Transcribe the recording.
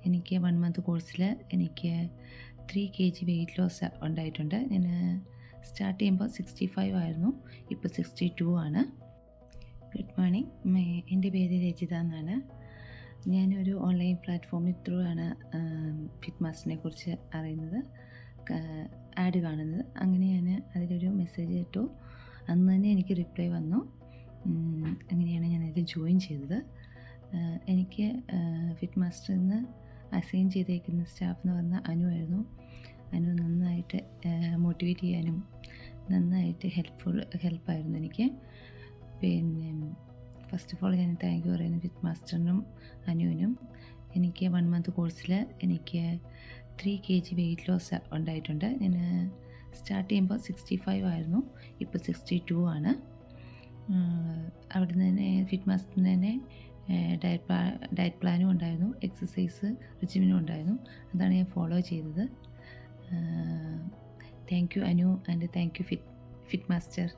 എനിക്ക് 1 മന്ത് കോഴ്സിൽ എനിക്ക് 3 kg വെയിറ്റ് ലോസ് ഉണ്ടായിട്ടുണ്ട്. ഞാൻ സ്റ്റാർട്ട് ചെയ്യുമ്പോൾ 65 ആയിരുന്നു, ഇപ്പോൾ 62 ആണ്. ഗുഡ് മോർണിംഗ്, എൻ്റെ പേര് രജിത എന്നാണ്. ഞാനൊരു ഓൺലൈൻ പ്ലാറ്റ്ഫോമിൽ ത്രൂ ആണ് ഫിറ്റ് മാസ്റ്ററിനെ കുറിച്ച് അറിയുന്നത്, ആഡ് കാണുന്നത്. അങ്ങനെ ഞാൻ അതിലൊരു മെസ്സേജ് ഇട്ടു. അന്ന് തന്നെ എനിക്ക് റിപ്ലൈ വന്നു. അങ്ങനെയാണ് ഞാനതിൽ ജോയിൻ ചെയ്തത്. എനിക്ക് ഫിറ്റ് മാസ്റ്ററിൽ നിന്ന് അസൈൻ ചെയ്തേക്കുന്ന സ്റ്റാഫ് എന്ന് പറഞ്ഞാൽ അനു ആയിരുന്നു. അനു നന്നായിട്ട് മോട്ടിവേറ്റ് ചെയ്യാനും നന്നായിട്ട് ഹെൽപ്പായിരുന്നു എനിക്ക്. പിന്നെ ഫസ്റ്റ് ഓഫ് ഓൾ ഞാൻ താങ്ക് യു പറയുന്നത് ഫിറ്റ് മാസ്റ്ററിനും അനുവിനും. എനിക്ക് 1 മന്ത് കോഴ്സിൽ എനിക്ക് 3 kg വെയിറ്റ് ലോസ് ഉണ്ടായിട്ടുണ്ട്. ഞാൻ സ്റ്റാർട്ട് ചെയ്യുമ്പോൾ 65 ആയിരുന്നു, ഇപ്പോൾ 62 ആണ്. അവിടെ നിന്ന് തന്നെ ഫിറ്റ് മാസ്റ്ററിന് തന്നെ ഡയറ്റ് പ്ലാനും ഉണ്ടായിരുന്നു, എക്സസൈസ് റിജിമിനും ഉണ്ടായിരുന്നു. അതാണ് ഞാൻ ഫോളോ ചെയ്തത്. Thank you Anu and thank you fit master.